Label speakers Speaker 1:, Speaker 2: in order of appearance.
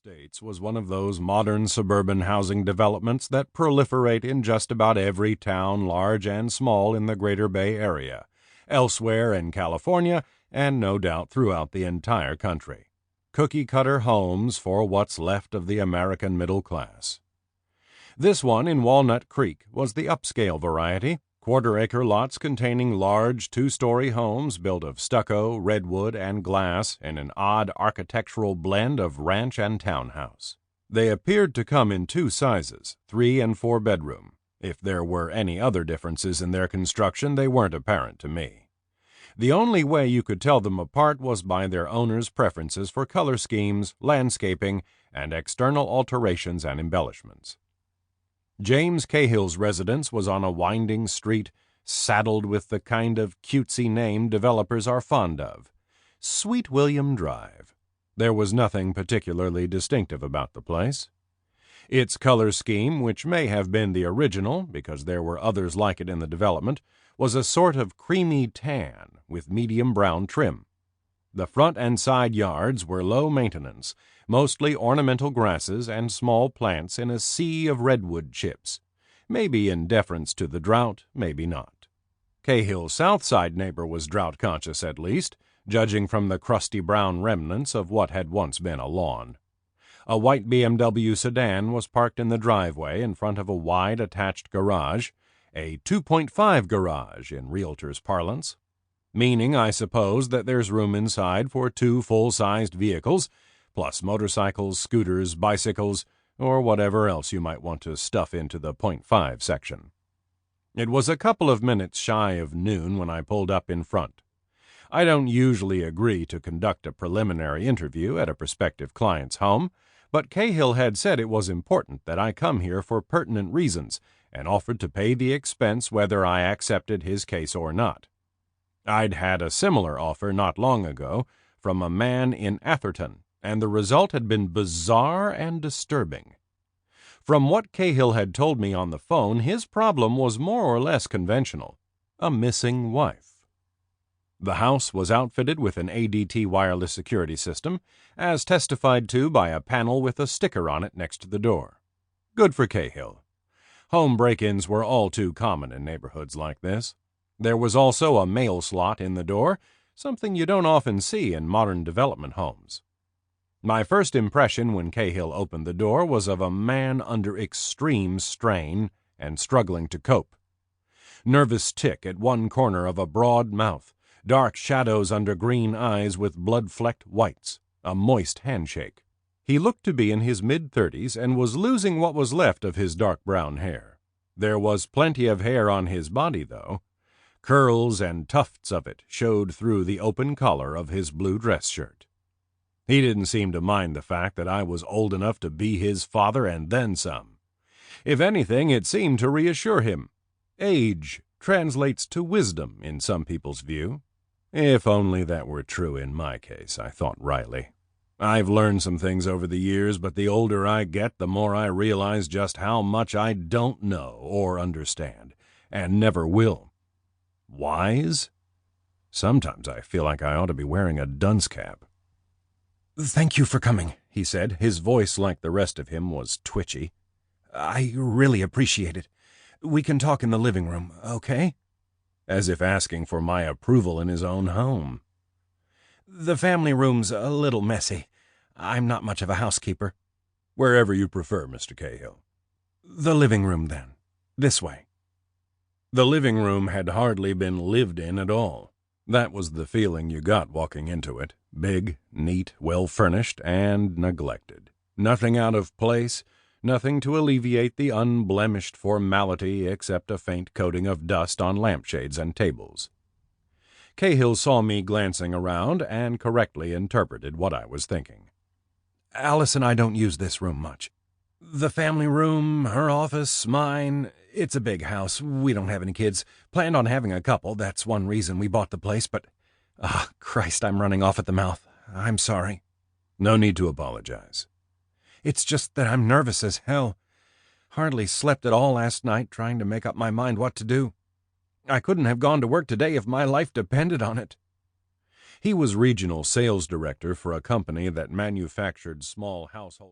Speaker 1: Estates was one of those modern suburban housing developments that proliferate in just about every town, large and small, in the Greater Bay Area, elsewhere in California, and no doubt throughout the entire country. Cookie-cutter homes for what's left of the American middle class. This one in Walnut Creek was the upscale variety, quarter-acre lots containing large two-story homes built of stucco, redwood, and glass in an odd architectural blend of ranch and townhouse. They appeared to come in two sizes, 3 and 4 bedroom. If there were any other differences in their construction, they weren't apparent to me. The only way you could tell them apart was by their owners' preferences for color schemes, landscaping, and external alterations and embellishments. James Cahill's residence was on a winding street, saddled with the kind of cutesy name developers are fond of, Sweet William Drive. There was nothing particularly distinctive about the place. Its color scheme, which may have been the original, because there were others like it in the development, was a sort of creamy tan with medium brown trim. The front and side yards were low maintenance, mostly ornamental grasses and small plants in a sea of redwood chips, maybe in deference to the drought, maybe not. Cahill's south side neighbor was drought-conscious at least, judging from the crusty brown remnants of what had once been a lawn. A white BMW sedan was parked in the driveway in front of a wide attached garage, a 2.5 garage in realtors' parlance, meaning, I suppose, that there's room inside for 2 full-sized vehicles, plus motorcycles, scooters, bicycles, or whatever else you might want to stuff into the .5 section. It was a couple of minutes shy of noon when I pulled up in front. I don't usually agree to conduct a preliminary interview at a prospective client's home, but Cahill had said it was important that I come here for pertinent reasons and offered to pay the expense whether I accepted his case or not. I'd had a similar offer not long ago from a man in Atherton, and the result had been bizarre and disturbing. From what Cahill had told me on the phone, his problem was more or less conventional: a missing wife. The house was outfitted with an ADT wireless security system, as testified to by a panel with a sticker on it next to the door. Good for Cahill. Home break-ins were all too common in neighborhoods like this. There was also a mail slot in the door, something you don't often see in modern development homes. My first impression when Cahill opened the door was of a man under extreme strain and struggling to cope. Nervous tic at one corner of a broad mouth, dark shadows under green eyes with blood-flecked whites, a moist handshake. He looked to be in his mid-30s and was losing what was left of his dark brown hair. There was plenty of hair on his body, though. Curls and tufts of it showed through the open collar of his blue dress shirt. He didn't seem to mind the fact that I was old enough to be his father and then some. If anything, it seemed to reassure him. Age translates to wisdom in some people's view. If only that were true in my case, I thought wryly. I've learned some things over the years, but the older I get, the more I realize just how much I don't know or understand, and never will. Wise? Sometimes I feel like I ought to be wearing a dunce cap. "Thank you for coming," he said. His voice, like the rest of him, was twitchy. "I really appreciate it. We can talk in the living room, okay?" As if asking for my approval in his own home. "The family room's a little messy. I'm not much of a housekeeper." "Wherever you prefer, Mr. Cahill." "The living room, then. This way." The living room had hardly been lived in at all. That was the feeling you got walking into it. Big, neat, well-furnished, and neglected. Nothing out of place, nothing to alleviate the unblemished formality except a faint coating of dust on lampshades and tables. Cahill saw me glancing around and correctly interpreted what I was thinking. "Alice and I don't use this room much. The family room, her office, mine. It's a big house. We don't have any kids. Planned on having a couple. That's one reason we bought the place, but... Christ, I'm running off at the mouth. I'm sorry." "No need to apologize." "It's just that I'm nervous as hell. Hardly slept at all last night trying to make up my mind what to do. I couldn't have gone to work today if my life depended on it." He was regional sales director for a company that manufactured small household